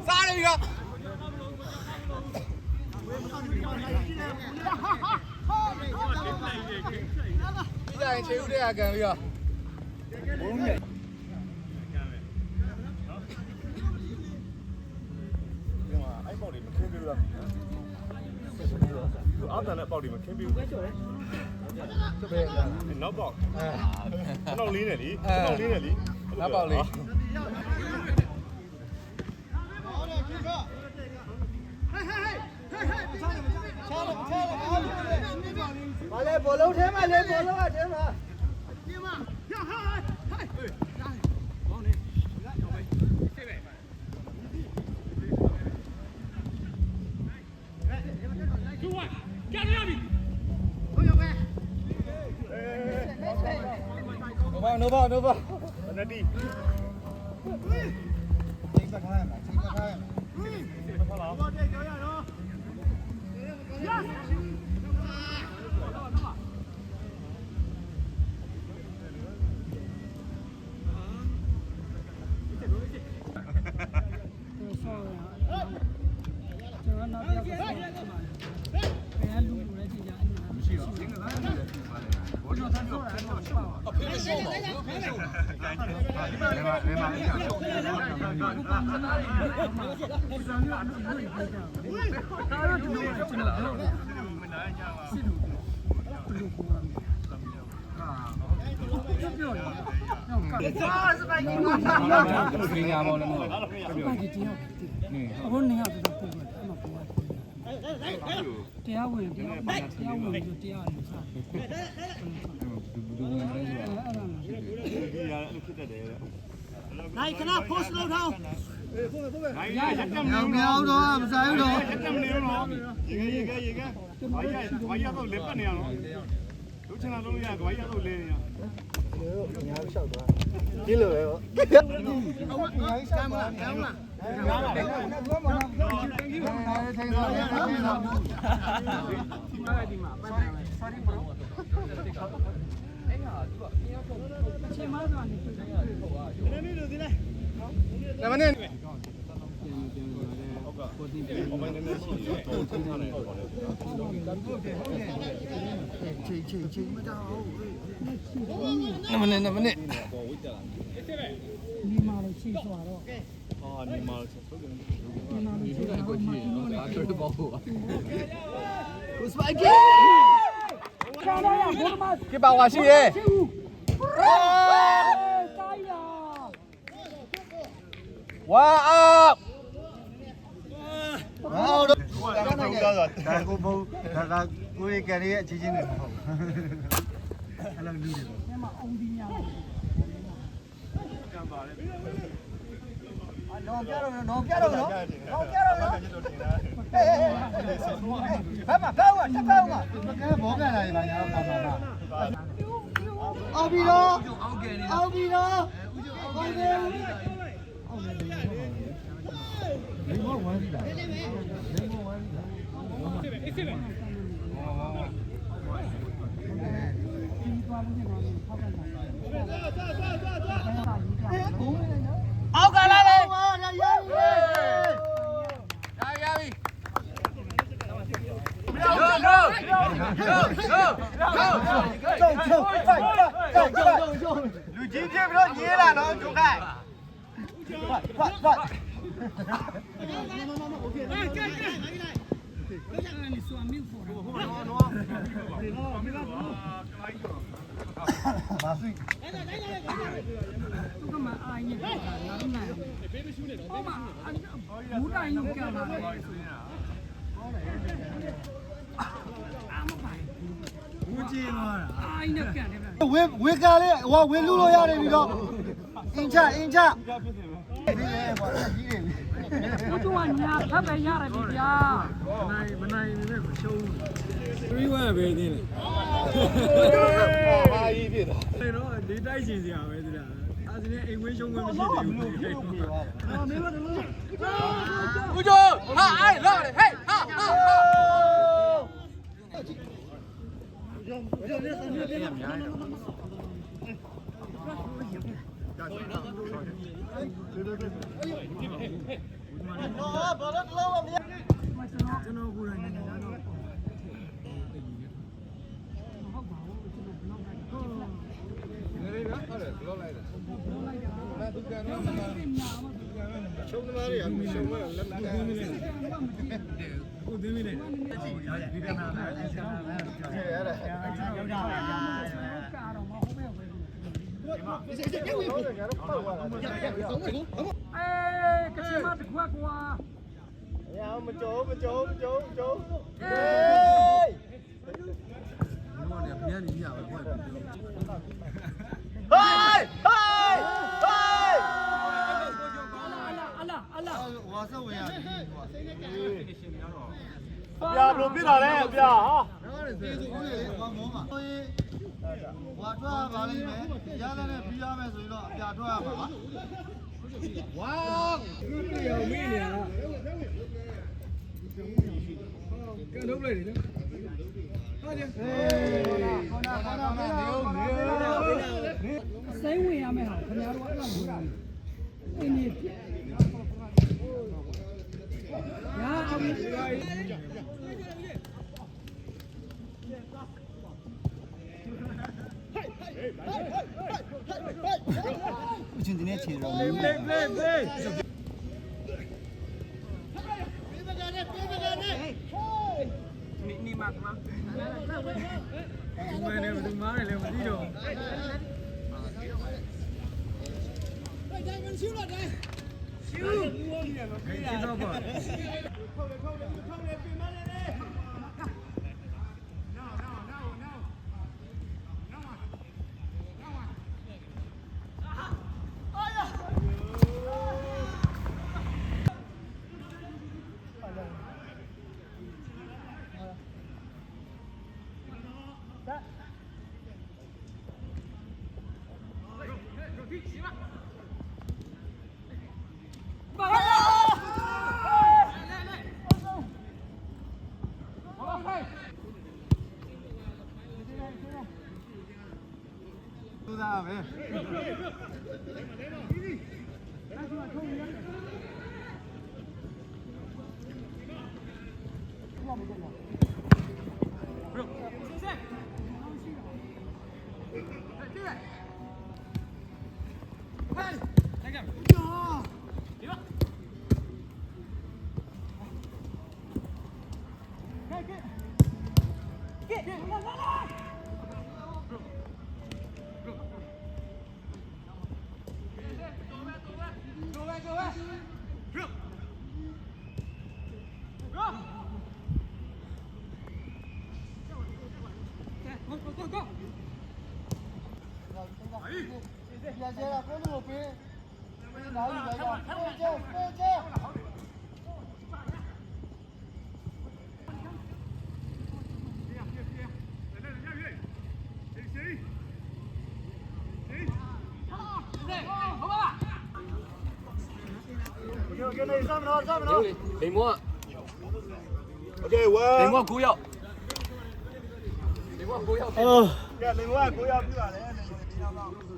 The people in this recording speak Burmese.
စားတယ်ကဒီတိုင်းချေဦးတဲ့ကံပြီးတော့ဘုံမြတ်အဲ့ပေါက်တွေမခင်းပြလို့လားအားတန်တဲ့ပေါက်တွေမခင်းပြဘူးကျော်တယ်ဘယ်နောက်ပေါက်နောက်လေးနဲ့လीနောက်လေးနဲ့လीနောက်ပေါက်လေးมาเลยบอลလုံးထဲမှာလေဘောလုံးကထဲမှာပြေးမရဟိုင်းဘောင်းနေရောက်ပဲစစ်ပဲကျူဝါကြရပြီဟိုရောက်ပဲနိုဘာနတီချိန်ပတ်ထားရမှာချိန်ပတ်ထားရမှာဘောတဲ့ကြောရတော့ရတရားဝင်ဆိုတရားလို့စဒီရအဲ့လိုဖြစ်တတ်တယ်နိုင်ခဏ post လုပ်ထားရမြောက်တော့မဆိုင်တော့တက်မနေတော့ရေကဝိုင်းရတော့လက်ပတ်နေရတော့လူချင်တာလုံးလို့ရဝိုင်းရတော့လဲနေရညာလျှောက်သွားဒီလိုပဲပေါ့ညာလျှောက်သွားကောင်းလားsorry bro အဲ့ဟာသူကအင်းရောက်တော့အချိန်မှဆိုတာနေတွေ့တယ်နည်းနည်းလို့ဒီလိုက်နည်းနည်းကိုတင်တယ်အမိုင်းနည်းနည်းရှိတယ်တော့ချိန်ထားတယ်ချိန်မကြောက်နည်းနည်းဒီမှာလို့ချိန်သွားတော့နေမှာလို့ဆိုတယ်နေမှာလို့ချိန်ကိုကြည့်တော့ဒါတော့ပေါ့ဟုတ်ကိုစပိုက်ကီကဘာဝါရှိရဲ့ဝါအောက်ဒါကိုဘုံဒါကကိုရီကရီရဲ့အချင်းချင်းတွေမဟုတ်အဲ့လိုလူတွေထဲမှာအုံဒီညာကံပါလေနော်ပြတော့နော်ပြတော့နော်ဘာမဘာဝတက်ပါဦးမကဲဘောကန်လာရင်ပါညာပါပါအော်ပြီးတော့အော်ပြီးတော့ဘာလဲလေမောဝမ်းစီတာလေမောဝမ်းစီတာအေးစေးပဲအောက်ကလာလေရလူကြီးပြပြီးတော့ညေးလာနော်ကျုပ်ခိုင်ဖတ်ဘာစီသူကမှအိုင်းနေတယ်လာနေဘေးမရှူးနေတော့ဘူးတိုင်းယူကြလာတယ်ဘူးကြည့်သွားတာအိုင်းနဲ့ကန်တယ်ဝေကာလေးဟိုဝေလူလို့ရတယ်ပြီးတော့အင်းချဒီလေဘာကြီးတယ်ဘုသူကညာဖတ်ပဲရတယ်ပြီဗျာမနိုင်နဲ့မရှုံး3-1ပဲသေးတယ်ဟာကြီးဖြစ်တာအဲ့တော့လေးတိုက်ချင်စရာပဲဒီလား ဒီနေ့အိမ်ဝင်းရှုံးခွင့်မရှိသေးဘူး ဦးကျော်ဟာအဲ့လောဟေးဟာပြဘလို့ပြတာလဲပြဟာ ဝါထွက်ပါလိမ့်မယ်ရတဲ့နဲ့ပြီးရမယ်ဆိုရင်တော့အပြာထွက်ရမှာပါဝါ ရောမင်းနေရကန်ထုတ်လိုက်တယ်နော်ဟာကြ စိမ့်ဝင်ရမယ်ဟာခင်ဗျားတို့အဲ့လိုမျိုးအင်းကြီးညာအောင် အချင်းတင်းနဲ့ခြေတော့ နီမတ်မဒီမနဲ့ဘယ်သူမားတယ်လဲမသိတော့ရှူတော့ပါ သူသားပဲ ပြာကျဲကကိုလိုပေးနားယူလိုက်တာပေးကျဲပေးကျဲ Okay, này sao nó sao nó. Để mua. Okay, wow. Để mua cú dạo. Để mua cú dạo. Dạ, mình mua cú dạo cứ vào đấy.